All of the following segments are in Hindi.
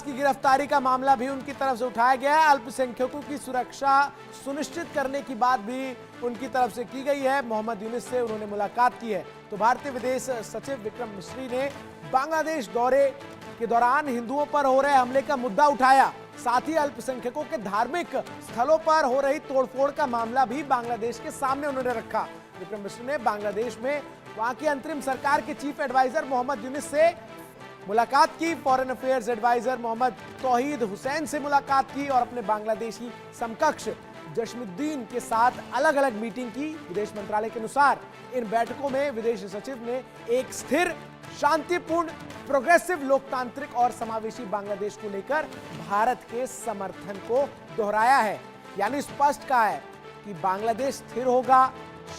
की गिरफ्तारी का मामला भी उनकी तरफ से उठाया गया है। अल्पसंख्यकों की सुरक्षा सुनिश्चित करने की बात भी उनकी तरफ से की गई है। मोहम्मद यूनिस से उन्होंने मुलाकात की है। तो भारतीय विदेश सचिव विक्रम मिस्री ने बांग्लादेश दौरे के दौरान हिंदुओं पर हो रहे हमले का मुद्दा उठाया। साथ ही अल्पसंख्यकों के धार्मिक स्थलों पर हो रही तोड़फोड़ का मामला भी बांग्लादेश के सामने उन्होंने रखा। विक्रम मिस्री ने बांग्लादेश में वहां की अंतरिम सरकार के चीफ एडवाइजर मोहम्मद यूनिस से मुलाकात की। फॉरेन अफेयर्स एडवाइजर मोहम्मद तौहीद हुसैन से मुलाकात की और अपने बांग्लादेशी समकक्ष जशमुद्दीन के साथ अलग अलग मीटिंग की। विदेश मंत्रालय के अनुसार इन बैठकों में विदेश सचिव ने एक स्थिर, शांतिपूर्ण, प्रोग्रेसिव, लोकतांत्रिक और समावेशी बांग्लादेश को लेकर भारत के समर्थन को दोहराया है। यानी स्पष्ट कहा है कि बांग्लादेश स्थिर होगा,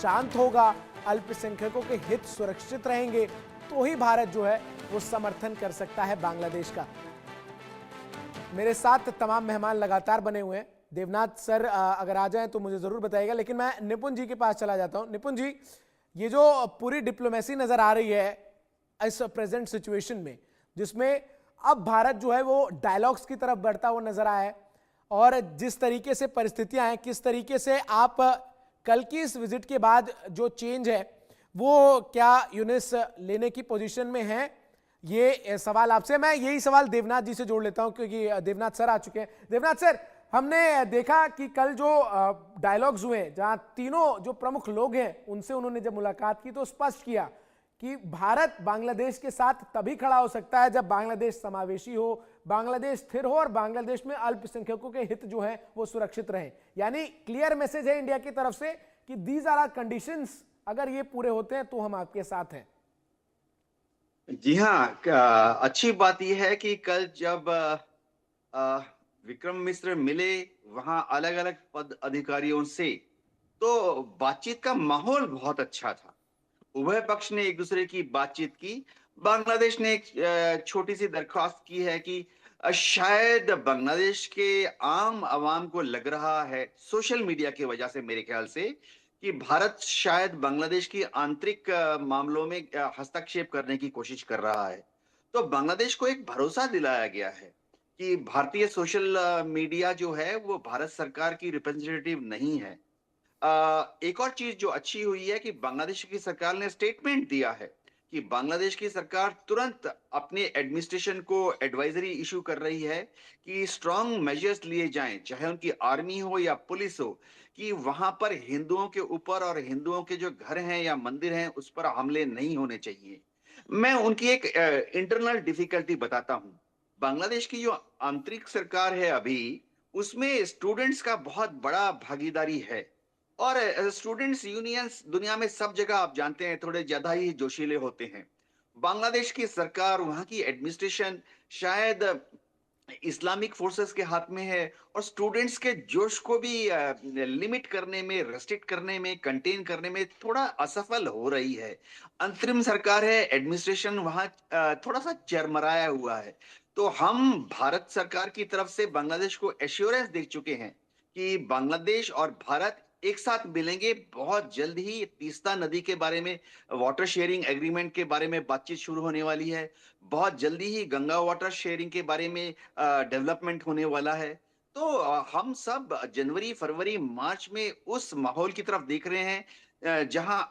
शांत होगा, अल्पसंख्यकों के हित सुरक्षित रहेंगे तो ही भारत जो है वो समर्थन कर सकता है बांग्लादेश का। मेरे साथ तमाम मेहमान लगातार बने हुए हैं। देवनाथ सर अगर आ जाएं तो मुझे जरूर बताइएगा, लेकिन मैं निपुण जी के पास चला जाता हूं। निपुण जी, ये जो पूरी डिप्लोमेसी नजर आ रही है इस प्रेजेंट सिचुएशन में, जिसमें अब भारत जो है वो डायलॉग्स की तरफ बढ़ता हुआ नजर आया है, और जिस तरीके से परिस्थितियां हैं, किस तरीके से आप कल की इस विजिट के बाद जो चेंज है वो क्या यूनिस लेने की पोजीशन में है, ये सवाल आपसे। मैं यही सवाल देवनाथ जी से जोड़ लेता हूं क्योंकि देवनाथ सर आ चुके हैं। देवनाथ सर, हमने देखा कि कल जो डायलॉग्स हुए, जहां तीनों जो प्रमुख लोग हैं उनसे उन्होंने जब मुलाकात की तो स्पष्ट किया कि भारत बांग्लादेश के साथ तभी खड़ा हो सकता है जब बांग्लादेश समावेशी हो, बांग्लादेश स्थिर हो और बांग्लादेश में अल्पसंख्यकों के हित जो है वो सुरक्षित रहे। यानी क्लियर मैसेज है इंडिया की तरफ से कि दीज आर कंडीशंस, अगर ये पूरे होते हैं तो हम आपके साथ हैं। जी हाँ, अच्छी बात यह है कि कल जब विक्रम मिश्र मिले वहां अलग अलग पद अधिकारियों से, तो बातचीत का माहौल बहुत अच्छा था। उभय पक्ष ने एक दूसरे की बातचीत की। बांग्लादेश ने एक छोटी सी दरख्वास्त की है कि शायद बांग्लादेश के आम आवाम को लग रहा है, सोशल मीडिया की वजह से मेरे ख्याल से, कि भारत शायद बांग्लादेश की आंतरिक मामलों में हस्तक्षेप करने की कोशिश कर रहा है। तो बांग्लादेश को एक भरोसा दिलाया गया है कि भारतीय सोशल मीडिया जो है वो भारत सरकार की रिप्रेजेंटेटिव नहीं है। एक और चीज जो अच्छी हुई है कि बांग्लादेश की सरकार ने स्टेटमेंट दिया है कि बांग्लादेश की सरकार तुरंत अपने एडमिनिस्ट्रेशन को एडवाइजरी इशू कर रही है कि स्ट्रांग मेजर्स लिए जाएं, चाहे उनकी आर्मी हो या पुलिस हो, कि वहां पर हिंदुओं के ऊपर और हिंदुओं के जो घर हैं या मंदिर हैं उस पर हमले नहीं होने चाहिए। मैं उनकी एक इंटरनल डिफिकल्टी बताता हूं। बांग्लादेश की जो आंतरिक सरकार है अभी, उसमें स्टूडेंट्स का बहुत बड़ा भागीदारी है। और स्टूडेंट्स यूनियंस दुनिया में सब जगह आप जानते हैं थोड़े ज्यादा ही जोशीले होते हैं। बांग्लादेश की सरकार, वहां की एडमिनिस्ट्रेशन शायद इस्लामिक फोर्सेस के हाथ में है, और स्टूडेंट्स के जोश को भी लिमिट करने में, रेस्ट्रिक्ट करने में, कंटेन करने में थोड़ा असफल हो रही है। अंतरिम सरकार है, एडमिनिस्ट्रेशन वहां थोड़ा सा चरमराया हुआ है। तो हम भारत सरकार की तरफ से बांग्लादेश को एश्योरेंस दे चुके हैं कि बांग्लादेश और भारत एक साथ मिलेंगे। बहुत जल्द ही तीस्ता नदी के बारे में, वाटर शेयरिंग एग्रीमेंट के बारे में बातचीत शुरू होने वाली है। बहुत जल्दी ही गंगा वाटर शेयरिंग के बारे में डेवलपमेंट होने वाला है। तो हम सब जनवरी, फरवरी, मार्च में उस माहौल की तरफ देख रहे हैं जहां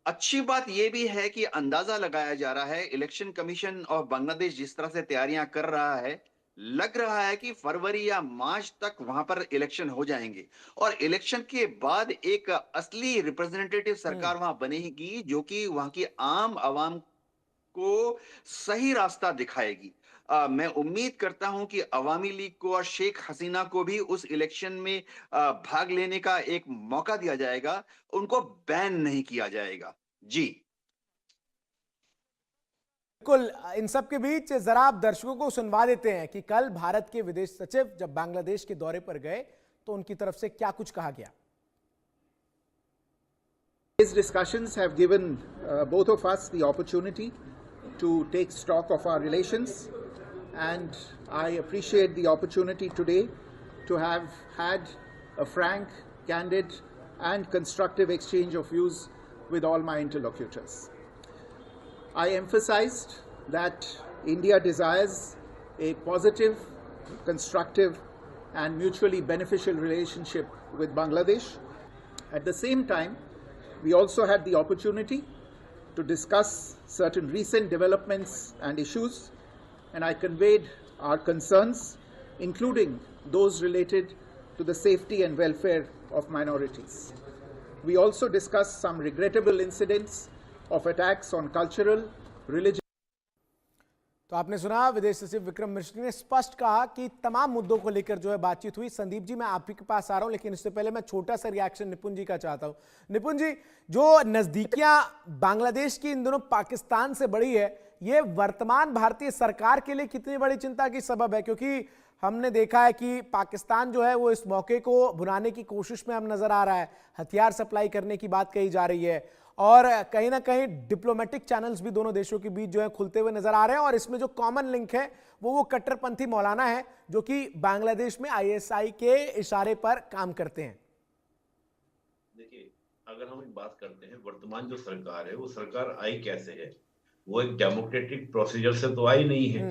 अच्छी बात यह भी है कि अंदाजा लगाया जा रहा है, इलेक्शन कमीशन ऑफ बांग्लादेश जिस तरह से तैयारियां कर रहा है, लग रहा है कि फरवरी या मार्च तक वहां पर इलेक्शन हो जाएंगे, और इलेक्शन के बाद एक असली रिप्रेजेंटेटिव सरकार वहां बनेगी जो कि वहां की आम आवाम को सही रास्ता दिखाएगी। मैं उम्मीद करता हूं कि अवामी लीग को और शेख हसीना को भी उस इलेक्शन में भाग लेने का एक मौका दिया जाएगा, उनको बैन नहीं किया जाएगा। जी बिल्कुल। इन सब के बीच जरा आप दर्शकों को सुनवा देते हैं कि कल भारत के विदेश सचिव जब बांग्लादेश के दौरे पर गए तो उनकी तरफ से क्या कुछ कहा गया। These discussions have given both of us the opportunity to take stock of our relations, and I appreciate the opportunity today to have had a frank, candid and constructive exchange of views with all my interlocutors. I emphasized that India desires a positive, constructive, and mutually beneficial relationship with Bangladesh. At the same time, we also had the opportunity to discuss certain recent developments and issues, and I conveyed our concerns, including those related to the safety and welfare of minorities. We also discussed some regrettable incidents of attacks on cultural, religious, तो आपने सुना विदेश सचिव विक्रम मिश्री ने स्पष्ट कहा कि तमाम मुद्दों को लेकर जो है बातचीत हुई। संदीप जी, मैं आप ही के पास आ रहा हूं, लेकिन इससे पहले मैं छोटा सा रिएक्शन निपुण जी का चाहता हूं। निपुण जी, जो नजदीकियां बांग्लादेश की इन दोनों पाकिस्तान से बड़ी है, ये वर्तमान भारतीय सरकार के लिए कितनी बड़ी चिंता की सबब है? क्योंकि हमने देखा है कि पाकिस्तान जो है वो इस मौके को भुनाने की कोशिश में हम नजर आ रहा है, हथियार सप्लाई करने की बात कही जा रही है, और कहीं ना कहीं डिप्लोमेटिक चैनल्स भी दोनों देशों के बीच जो है खुलते हुए नजर आ रहे हैं। और इसमें जो कॉमन लिंक है वो कट्टरपंथी मौलाना है, जो कि बांग्लादेश में आईएसआई के इशारे पर काम करते हैं। देखिए, अगर हम एक बात करते हैं, वर्तमान जो सरकार है वो सरकार आई कैसे है? वो एक डेमोक्रेटिक प्रोसीजर से तो आई नहीं है।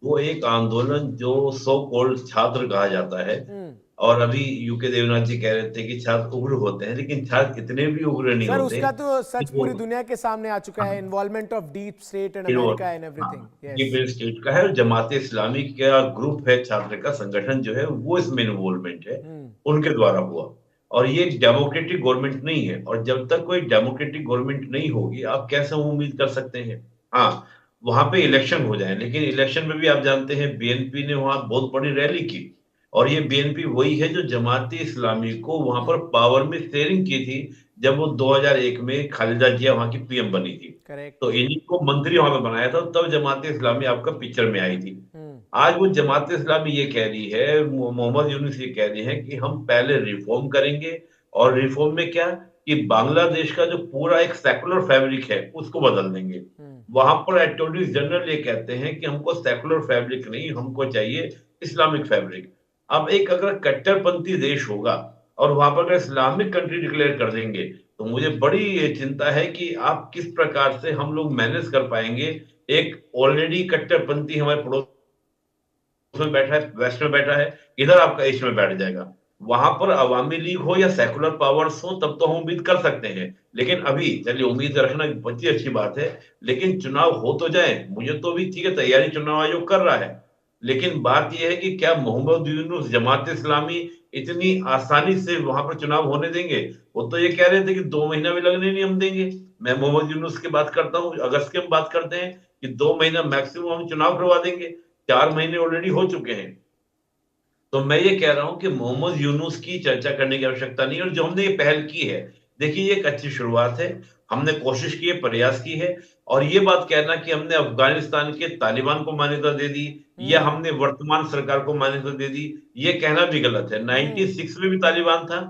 वो एक आंदोलन जो सो कॉल्ड छात्र कहा जाता है, और अभी यूके देवनाथ जी कह रहे थे कि छात्र उग्र होते हैं, लेकिन छात्र इतने भी उग्र नहीं सर, होते। उसका तो सच पूरी दुनिया के सामने आ चुका है, involvement of deep state and America and everything. Deep state का है, और जमात इस्लामी का ग्रुप है, छात्र का संगठन जो है वो इसमें इन्वॉल्वमेंट है, उनके द्वारा हुआ। और ये डेमोक्रेटिक गवर्नमेंट नहीं है, और जब तक कोई डेमोक्रेटिक गवर्नमेंट नहीं होगी आप कैसे उम्मीद कर सकते हैं? हाँ, वहां पे इलेक्शन हो जाए, लेकिन इलेक्शन में भी आप जानते हैं बीएनपी ने वहां बहुत बड़ी रैली की, और ये बीएनपी वही है जो जमात इस्लामी को वहां पर पावर में शेयरिंग की थी जब वो 2001 में खालिदा जिया वहां की पीएम बनी थी। तो इन्हीं को मंत्री वहां पे बनाया था, तब जमात इस्लामी आपका पिक्चर में आई थी। आज वो जमात इस्लामी ये कह रही है, मोहम्मद यूनुस ये कह रहे हैं कि हम पहले रिफॉर्म करेंगे, और रिफॉर्म में क्या कि बांग्लादेश का जो पूरा एक सेकुलर फैब्रिक है उसको बदल देंगे। वहां पर अटॉर्नी जनरल ये कहते हैं कि हमको सेकुलर फैब्रिक नहीं, हमको चाहिए इस्लामिक फैब्रिक। अब एक अगर कट्टरपंथी देश होगा और वहां पर अगर इस्लामिक कंट्री डिक्लेयर कर देंगे, तो मुझे बड़ी ये चिंता है कि आप किस प्रकार से हम लोग मैनेज कर पाएंगे। एक ऑलरेडी कट्टरपंथी हमारे पड़ोस में बैठा है, वेस्ट में बैठा है, इधर आपका ईस्ट में बैठ जाएगा। वहां पर अवामी लीग हो या सेकुलर पावर्स हो तब तो हम उम्मीद कर सकते हैं, लेकिन अभी चलिए उम्मीद रखना बहुत ही अच्छी बात है, लेकिन चुनाव हो तो जाए। मुझे तो भी ठीक है, तैयारी चुनाव आयोग कर रहा है, लेकिन बात यह है कि क्या मोहम्मद यूनुस जमात इस्लामी इतनी आसानी से वहां पर चुनाव होने देंगे? वो तो ये कह रहे थे कि 2 महीना भी लगने नहीं हम देंगे। मैं मोहम्मद यूनुस की बात करता हूँ, अगस्त की हम बात करते हैं कि 2 महीना मैक्सिमम हम चुनाव करवा देंगे, 4 महीने ऑलरेडी हो चुके हैं। तो मैं ये कह रहा हूं कि मोहम्मद यूनुस की चर्चा करने की आवश्यकता नहीं, और जो हमने ये पहल की है, देखिए ये एक अच्छी शुरुआत है, हमने कोशिश की है, प्रयास की है। और ये बात कहना कि हमने अफगानिस्तान के तालिबान को मान्यता दे दी या हमने वर्तमान सरकार को मान्यता दे दी, ये कहना भी गलत है। 96 में भी तालिबान था,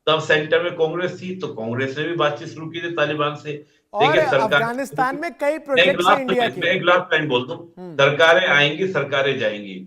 तब सेंटर में कांग्रेस थी, तो कांग्रेस ने भी बातचीत शुरू की थी तालिबान से। और अफगानिस्तान में कई प्रोजेक्ट्स हैं इंडिया के। मैं एक लास्ट लाइन बोल दूं, सरकारें आएंगी, सरकारें जाएंगी,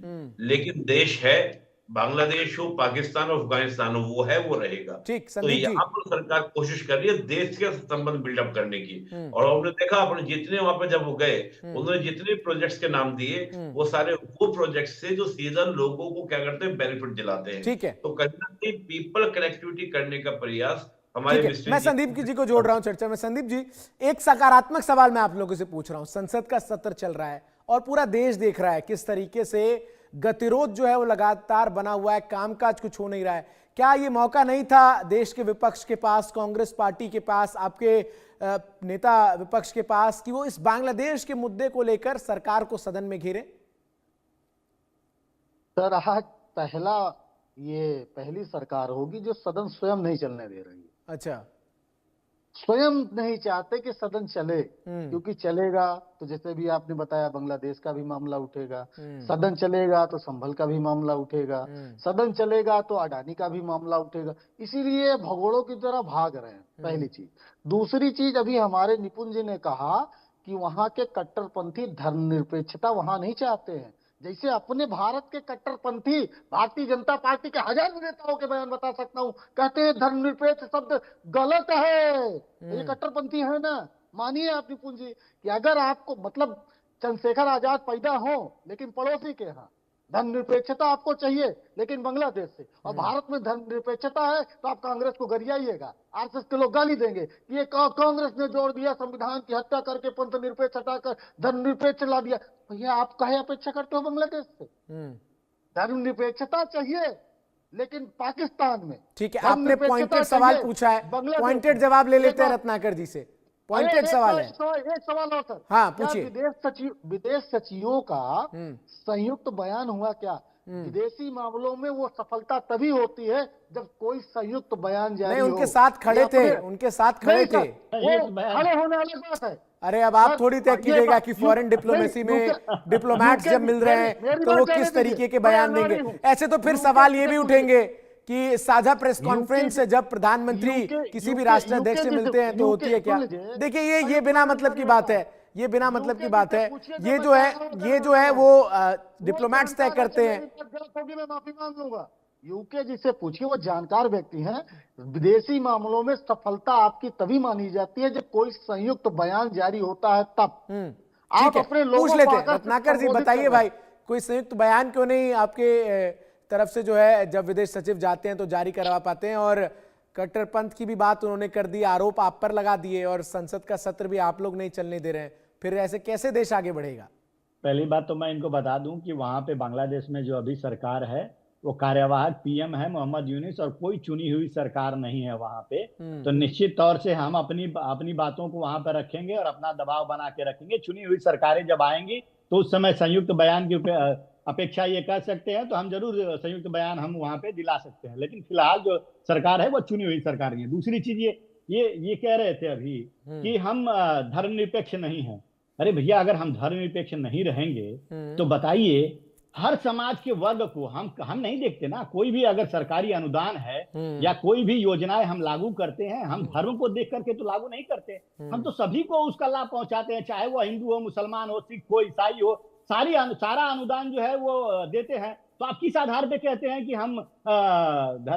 लेकिन देश है, बांग्लादेश हो, पाकिस्तान हो, अफगानिस्तान हो, वो है, वो रहेगा। ठीक, तो यहाँ पर सरकार कोशिश कर रही है देश के संबंध बिल्डअप करने की। और हमने देखा, अपने जितने वहां पर जब वो गए, उन्होंने जितने प्रोजेक्ट्स के नाम दिए, वो सारे वो प्रोजेक्ट्स से जो सीधा लोगों को क्या करते हैं, बेनिफिट दिलाते हैं। ठीक है, तो कहीं ना कहीं पीपल कनेक्टिविटी करने का प्रयास हमारे। मैं संदीप जी को जोड़ रहा हूं चर्चा में। संदीप जी, एक सकारात्मक सवाल मैं आप लोगों से पूछ रहा हूं। संसद का सत्र चल रहा है और पूरा देश देख रहा है किस तरीके से गतिरोध जो है वो लगातार बना हुआ है, कामकाज कुछ हो नहीं रहा है। क्या ये मौका नहीं था देश के विपक्ष के पास, कांग्रेस पार्टी के पास, आपके नेता विपक्ष के पास, कि वो इस बांग्लादेश के मुद्दे को लेकर सरकार को सदन में घेरे? सर, आज पहली सरकार होगी जो सदन स्वयं नहीं चलने दे रही है। अच्छा, स्वयं नहीं चाहते कि सदन चले, क्योंकि चलेगा तो जैसे भी आपने बताया बांग्लादेश का भी मामला उठेगा, सदन चलेगा तो संभल का भी मामला उठेगा, सदन चलेगा तो अडानी का भी मामला उठेगा। इसीलिए भगोड़ों की तरह भाग रहे हैं, पहली चीज। दूसरी चीज, अभी हमारे निपुण जी ने कहा कि वहां के कट्टरपंथी धर्मनिरपेक्षता वहां नहीं चाहते हैं। जैसे अपने भारत के कट्टरपंथी भारतीय जनता पार्टी के हजारों नेताओं के बयान बता सकता हूं, कहते हैं धर्मनिरपेक्ष शब्द गलत है, ये कट्टरपंथी है ना। मानिए आप निपुण जी कि अगर आपको मतलब चंद्रशेखर आजाद पैदा हो लेकिन पड़ोसी के यहाँ, धर्मनिरपेक्षता आपको चाहिए लेकिन बांग्लादेश से, और भारत में धर्मनिरपेक्षता है तो आप कांग्रेस को गरियाइएगा, आरएसएस के लोग गाली देंगे कि ये कांग्रेस ने जोड़ दिया, संविधान की हत्या करके पंथ निरपेक्ष हटाकर धर्मनिरपेक्ष ला दिया। भैया आप काहे अपेक्षा करते हो बांग्लादेश से? धर्मनिरपेक्षता चाहिए लेकिन पाकिस्तान में। ठीक है, आपने पॉइंटेड सवाल पूछा है, पॉइंटेड जवाब ले लेते हैं रत्नाकर जी से। पॉइंटेड सवाल है, एक सवाल और सर। हाँ पूछिए। विदेश सचिवों का संयुक्त बयान हुआ क्या? विदेशी मामलों में वो सफलता तभी होती है जब कोई संयुक्त बयान जारी हो। उनके साथ खड़े थे, उनके साथ खड़े थे। खड़े होने वाली बात है। अरे अब आप थोड़ी तय कीजिएगा कि फॉरेन डिप्लोमेसी में डिप्लोमैट्स जब मिल रहे हैं तो वो किस तरीके के बयान देंगे। ऐसे तो फिर सवाल ये भी उठेंगे कि साझा प्रेस कॉन्फ्रेंस से जब प्रधानमंत्री किसी भी राष्ट्राध्यक्ष से मिलते हैं तो होती है क्या? देखिए ये बिना मतलब की बात है, ये बिना मतलब की बात है। ये जो है वो डिप्लोमैट्स तय करते हैं। मैं माफी मांग लूंगा। यूके जिसे पूछिए, वो जानकार व्यक्ति हैं। विदेशी मामलों में सफलता आपकी तभी मानी जाती है जब कोई संयुक्त बयान जारी होता है तब। आप अपने लोगों पूछ लेते हैं। रत्नाकर जी बताइए भाई, कोई संयुक्त बयान क्यों नहीं आपके तरफ से जो है जब विदेश सचिव जाते हैं तो जारी करवा पाते हैं? और कट्टरपंथ की भी बात उन्होंने कर दी, आरोप आप पर लगा दिए, और संसद का सत्र भी आप लोग नहीं चलने दे रहे हैं। फिर ऐसे कैसे देश आगे बढ़ेगा? पहली बात तो मैं इनको बता दूं कि वहां पे बांग्लादेश में जो अभी सरकार है वो कार्यवाहक पीएम है मोहम्मद यूनिस, और कोई चुनी हुई सरकार नहीं है वहां पे। तो निश्चित तौर से हम अपनी बातों को वहां पर रखेंगे और अपना दबाव बना के रखेंगे। चुनी हुई सरकारें जब आएंगी तो उस समय संयुक्त बयान की अपेक्षा ये कर सकते हैं, तो हम जरूर संयुक्त बयान हम वहां पे दिला सकते हैं। लेकिन फिलहाल जो सरकार है वो चुनी हुई सरकार है। दूसरी चीज ये कह रहे थे अभी कि हम धर्मनिरपेक्ष नहीं है। अरे भैया, अगर हम धर्मनिरपेक्ष नहीं रहेंगे तो बताइए, हर समाज के वर्ग को हम नहीं देखते ना। कोई भी अगर सरकारी अनुदान है या कोई भी योजनाएं हम लागू करते हैं, हम धर्म को देख करके तो लागू नहीं करते। हम तो सभी को उसका लाभ पहुंचाते हैं, चाहे वो हिंदू हो, मुसलमान हो, सिख हो, ईसाई हो। सारा अनुदान जो है वो देते हैं। तो आप किस आधार पे कहते हैं कि हम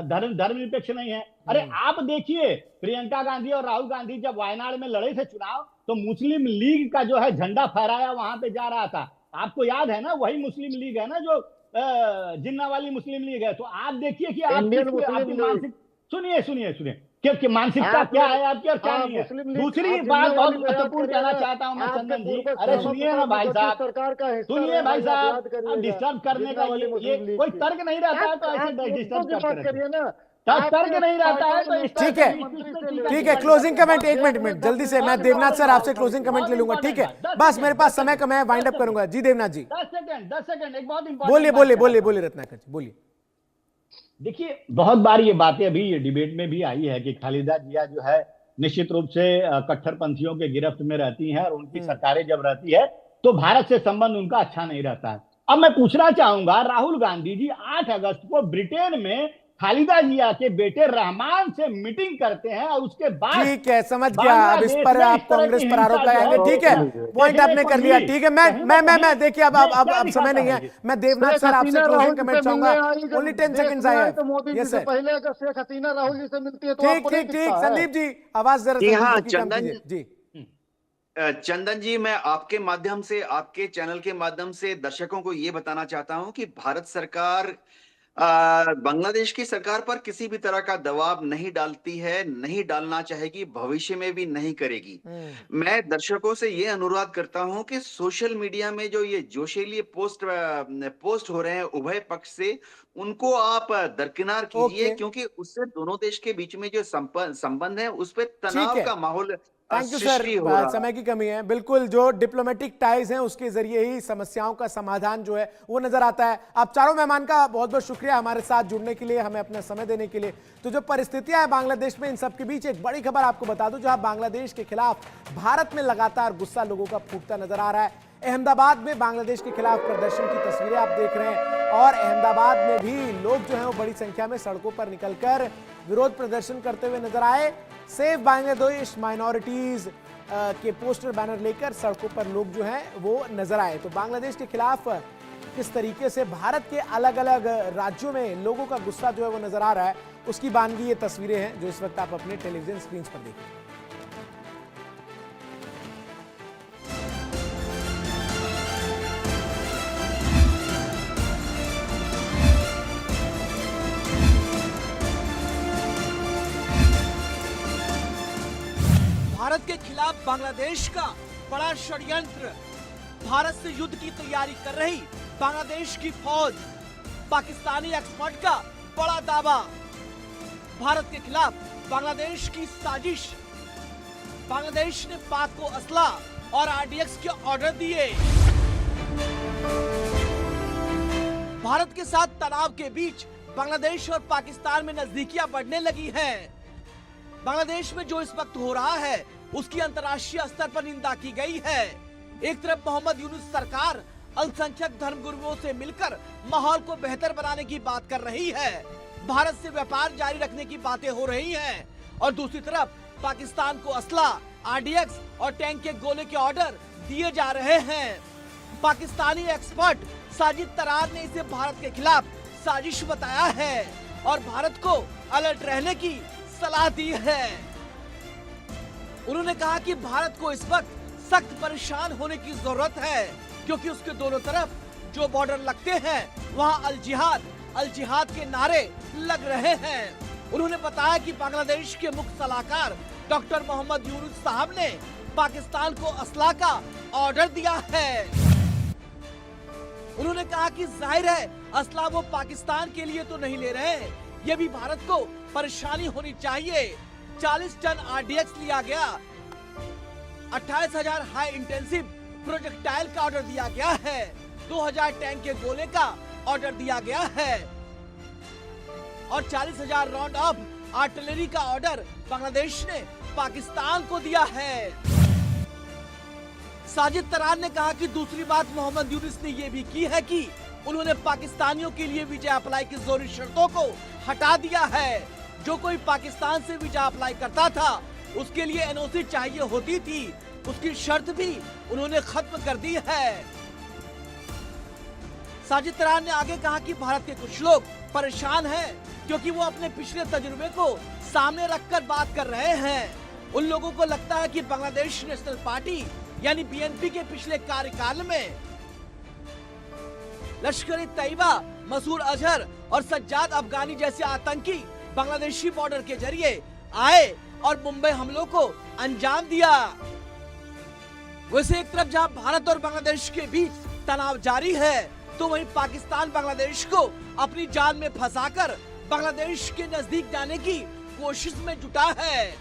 धर्मनिरपेक्ष नहीं है? अरे आप देखिए, प्रियंका गांधी और राहुल गांधी जब वायनाड में लड़े थे चुनाव, तो मुस्लिम लीग का जो है झंडा फहराया वहां पे जा रहा था। आपको याद है ना, वही मुस्लिम लीग है ना जो जिन्ना वाली मुस्लिम लीग है। तो आप देखिए कि आपकी मानसिक सुनिए कि मानसिकता क्या है आपकी और क्या नहीं है। दूसरी बात बहुत महत्वपूर्ण कहना चाहता हूं मैं चंदन जी। अरे सुनिए ना भाई साहब, सुनिए भाई साहब, डिस्टर्ब करने का ये कोई तर्क नहीं रहता है तो ऐसे डिस्टर्ब करते रहिए ना। तर्क नहीं रहता है तो ठीक है। क्लोजिंग कमेंट, एक मिनट जल्दी से। मैं देवनाथ सर आपसे क्लोजिंग कमेंट ले लूंगा, ठीक है? बस मेरे पास समय कम है, वाइंड अप करूंगा। जी देवनाथ जी 10 सेकंड एक बहुत इंपॉर्टेंट बोलिए रत्नाकर जी, बोलिए। देखिए, बहुत बार ये बातें अभी ये डिबेट में भी आई है कि खालिदा जिया जो है निश्चित रूप से कट्टरपंथियों के गिरफ्त में रहती हैं, और उनकी सरकारें जब रहती है तो भारत से संबंध उनका अच्छा नहीं रहता है। अब मैं पूछना चाहूंगा, राहुल गांधी जी 8 अगस्त को ब्रिटेन में खालिदा जिया के बेटे रहमान से मीटिंग करते हैं, और उसके बाद ठीक है, समझ गया। अब इस पर आप कांग्रेस पर आरोप लगाएंगे, ठीक है? पॉइंट आपने कर लिया, ठीक है। मैं देखिए अब समय नहीं है। मैं देवनाथ सर आपसे क्लोजिंग कमेंट चाहूंगा। ओनली 10 सेकंड्स आए हैं। यस सर, पहले अगर शेख हसीना राहुल जी से मिलती है तो ठीक। संदीप जी आवाज जरा जी। चंदन जी, मैं आपके माध्यम से, आपके चैनल के माध्यम से दर्शकों को ये बताना चाहता हूं कि भारत सरकार बांग्लादेश की सरकार पर किसी भी तरह का दबाव नहीं डालती है, नहीं डालना चाहेगी, भविष्य में भी नहीं करेगी। मैं दर्शकों से ये अनुरोध करता हूं कि सोशल मीडिया में जो ये जोशीली पोस्ट हो रहे हैं उभय पक्ष से, उनको आप दरकिनार कीजिए, क्योंकि उससे दोनों देश के बीच में जो संबंध है उस पर तनाव का माहौल। थैंक यू सर, समय की कमी है। बिल्कुल, जो डिप्लोमेटिक टाइज हैं उसके जरिए ही समस्याओं का समाधान जो है वो नजर आता है। आप चारों मेहमान का बहुत बहुत शुक्रिया हमारे साथ जुड़ने के लिए, हमें अपना समय देने के लिए। तो जो परिस्थितियां हैं बांग्लादेश में, इन सब के बीच एक बड़ी खबर आपको बता दूं, जहां बांग्लादेश के खिलाफ भारत में लगातार गुस्सा लोगों का फूटता नजर आ रहा है। अहमदाबाद में बांग्लादेश के खिलाफ प्रदर्शन की तस्वीरें आप देख रहे हैं, और अहमदाबाद में भी लोग जो हैं वो बड़ी संख्या में सड़कों पर निकलकर विरोध प्रदर्शन करते हुए नजर आए। सेव बांग्लादेश माइनॉरिटीज के पोस्टर बैनर लेकर सड़कों पर लोग जो हैं वो नजर आए। तो बांग्लादेश के खिलाफ किस तरीके से भारत के अलग अलग राज्यों में लोगों का गुस्सा जो है वो नजर आ रहा है, उसकी बानगी ये तस्वीरें हैं जो इस वक्त आप अपने टेलीविजन स्क्रीन पर देख रहे हैं। भारत के खिलाफ बांग्लादेश का बड़ा षड्यंत्र, भारत से युद्ध की तैयारी कर रही बांग्लादेश की फौज, पाकिस्तानी एक्सपर्ट का बड़ा दावा, भारत के खिलाफ बांग्लादेश की साजिश, बांग्लादेश ने पाक को असला और आरडीएक्स के ऑर्डर दिए। भारत के साथ तनाव के बीच बांग्लादेश और पाकिस्तान में नजदीकियां बढ़ने लगी हैं। बांग्लादेश में जो इस वक्त हो रहा है उसकी अंतर्राष्ट्रीय स्तर पर निंदा की गई है। एक तरफ मोहम्मद यूनुस सरकार अल्पसंख्यक धर्मगुरुओं से मिलकर माहौल को बेहतर बनाने की बात कर रही है, भारत से व्यापार जारी रखने की बातें हो रही हैं, और दूसरी तरफ पाकिस्तान को असला, आरडीएक्स और टैंक के गोले के ऑर्डर दिए जा रहे हैं। पाकिस्तानी एक्सपर्ट साजिद तरार ने इसे भारत के खिलाफ साजिश बताया है और भारत को अलर्ट रहने की सलाह दी है। उन्होंने कहा कि भारत को इस वक्त सख्त परेशान होने की जरूरत है, क्योंकि उसके दोनों तरफ जो बॉर्डर लगते हैं वहां अल जिहाद के नारे लग रहे हैं। उन्होंने बताया कि बांग्लादेश के मुख्य सलाहकार डॉक्टर मोहम्मद यूनुस साहब ने पाकिस्तान को असला का ऑर्डर दिया है। उन्होंने कहा कि जाहिर है असला वो पाकिस्तान के लिए तो नहीं ले रहे, ये भी भारत को परेशानी होनी चाहिए। 40 टन आरडीएक्स लिया गया, 28,000 हाई इंटेंसिव प्रोजेक्टाइल का ऑर्डर दिया गया है, 2,000 टैंक के गोले का ऑर्डर दिया गया है और 40,000 राउंड ऑफ आर्टिलरी का ऑर्डर बांग्लादेश ने पाकिस्तान को दिया है। साजिद तरार ने कहा कि दूसरी बात मोहम्मद यूनुस ने ये भी की है कि उन्होंने पाकिस्तानियों के लिए वीजा अप्लाई की जोरी शर्तों को हटा दिया है। जो कोई पाकिस्तान से वीजा अप्लाई करता था उसके लिए एनओसी चाहिए होती थी, उसकी शर्त भी उन्होंने खत्म कर दी है। साजिद तरार ने आगे कहा कि भारत के कुछ लोग परेशान हैं क्योंकि वो अपने पिछले तजुर्बे को सामने रखकर बात कर रहे हैं। उन लोगों को लगता है कि बांग्लादेश नेशनल पार्टी यानी बीएनपी के पिछले कार्यकाल में लश्कर-ए-तैयबा, मसूद अजहर और सज्जाद अफगानी जैसे आतंकी बांग्लादेशी बॉर्डर के जरिए आए और मुंबई हमलों को अंजाम दिया। वैसे एक तरफ जहां भारत और बांग्लादेश के बीच तनाव जारी है, तो वहीं पाकिस्तान बांग्लादेश को अपनी जाल में फंसाकर बांग्लादेश के नजदीक जाने की कोशिश में जुटा है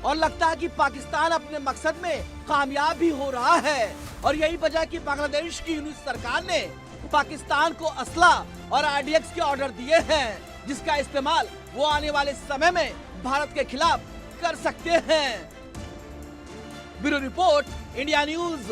और लगता है कि पाकिस्तान अपने मकसद में कामयाब भी हो रहा है। और यही वजह कि बांग्लादेश की यूनुस सरकार ने पाकिस्तान को असला और आरडीएक्स के ऑर्डर दिए हैं, जिसका इस्तेमाल वो आने वाले समय में भारत के खिलाफ कर सकते हैं। Bureau report, India news.